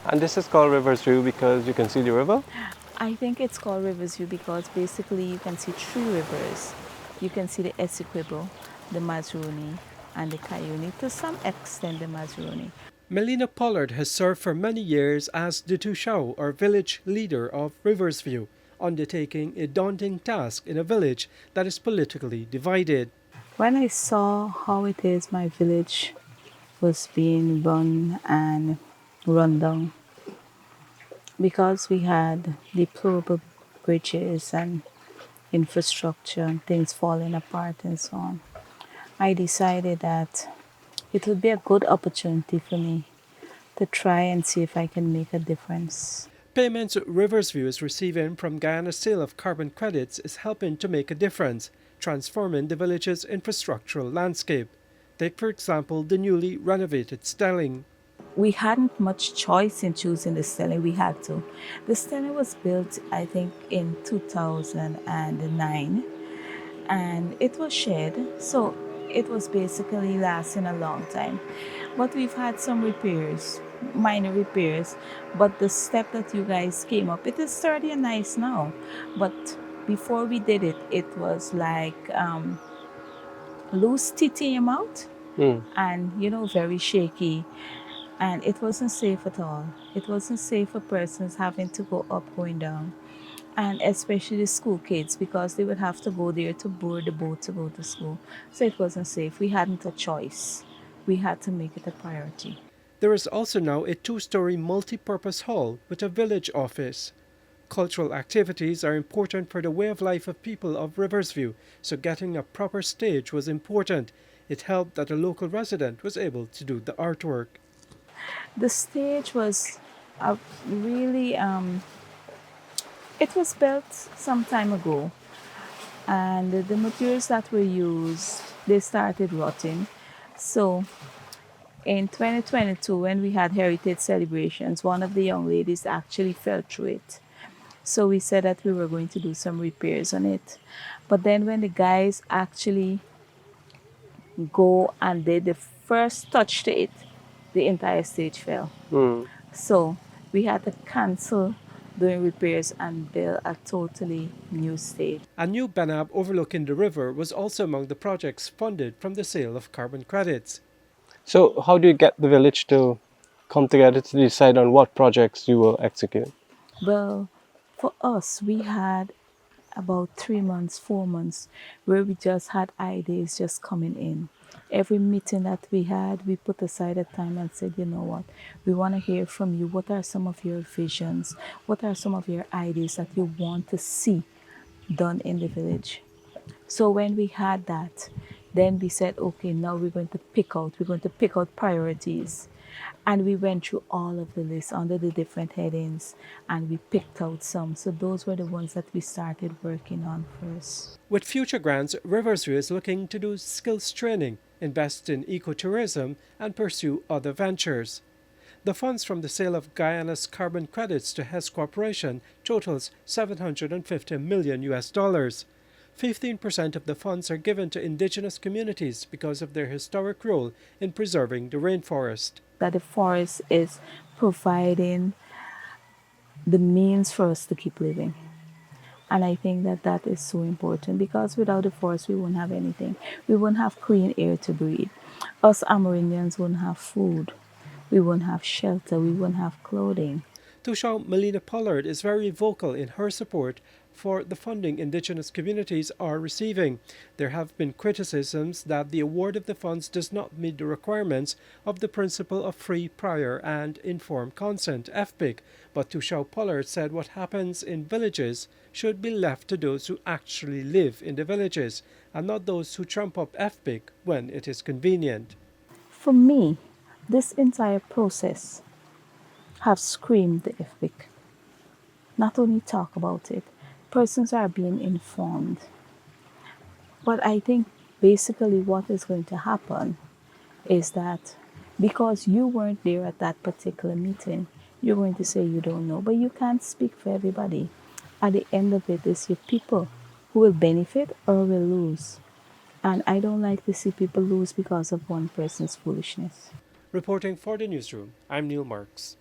And this is called River's View because you can see the river? I think it's called Rivers View because basically you can see three rivers. You can see the Essequibo, the Mazaruni, and the Cayuni, to some extent the Mazaruni. Melena Pollard has served for many years as the Tushao, or village leader of Riversview, undertaking a daunting task in a village that is politically divided. When I saw how it is my village was being run and run down, because we had deplorable bridges and infrastructure and things falling apart and so on, I decided that it would be a good opportunity for me to try and see if I can make a difference. Payments Riversview is receiving from Guyana's sale of carbon credits is helping to make a difference, transforming the village's infrastructural landscape. Take, for example, the newly renovated Stelling. We hadn't much choice in choosing the Stelling, we had to. The Stelling was built, I think, in 2009 and it was shared, so it was basically lasting a long time. But we've had some repairs, minor repairs, but the step that you guys came up, it is sturdy and nice now. But before we did it, it was like loose titanium out Hmm. and very shaky, and it wasn't safe at all. It wasn't safe for persons having to go up, going down, and especially the school kids because they would have to go there to board the boat to go to school. So it wasn't safe. We hadn't a choice. We had to make it a priority. There is also now a two-story multi-purpose hall with a village office. Cultural activities are important for the way of life of people of Riversview, so getting a proper stage was important. It helped that a local resident was able to do the artwork. The stage was a really, it was built some time ago, and the materials that were used, they started rotting. So in 2022, when we had heritage celebrations, one of the young ladies actually fell through it. So we said that we were going to do some repairs on it. But then when the guys actually go and did the first touch to it, the entire stage fell. Hmm. So we had to cancel doing repairs and build a totally new stage. A new banab overlooking the river was also among the projects funded from the sale of carbon credits. So, how do you get the village to come together to decide on what projects you will execute? Well, for us, we had about 3 months, 4 months, where we just had ideas just coming in. Every meeting that we had, we put aside a time and said, you know what, we want to hear from you. What are some of your visions? What are some of your ideas that you want to see done in the village? So when we had that, then we said, okay, now we're going to pick out priorities. And we went through all of the lists under the different headings and we picked out some. So those were the ones that we started working on first. With future grants, Riversview is looking to do skills training, invest in ecotourism, and pursue other ventures. The funds from the sale of Guyana's carbon credits to Hess Corporation totals $750 million US. 15% of the funds are given to indigenous communities because of their historic role in preserving the rainforest. That the forest is providing the means for us to keep living. And I think that that is so important because without the forest, we wouldn't have anything. We wouldn't have clean air to breathe. Us Amerindians wouldn't have food. We wouldn't have shelter. We wouldn't have clothing. Tushao Melena Pollard is very vocal in her support for the funding indigenous communities are receiving. There have been criticisms that the award of the funds does not meet the requirements of the principle of free, prior, and informed consent, FPIC, but Tushao Pollard said what happens in villages should be left to those who actually live in the villages, and not those who trump up FPIC when it is convenient. For me, this entire process have screamed the FPIC. Not only talk about it, persons are being informed. But I think basically what is going to happen is that because you weren't there at that particular meeting, you're going to say you don't know, but you can't speak for everybody. At the end of it, it's your people who will benefit or will lose. And I don't like to see people lose because of one person's foolishness. Reporting for the newsroom, I'm Neil Marks.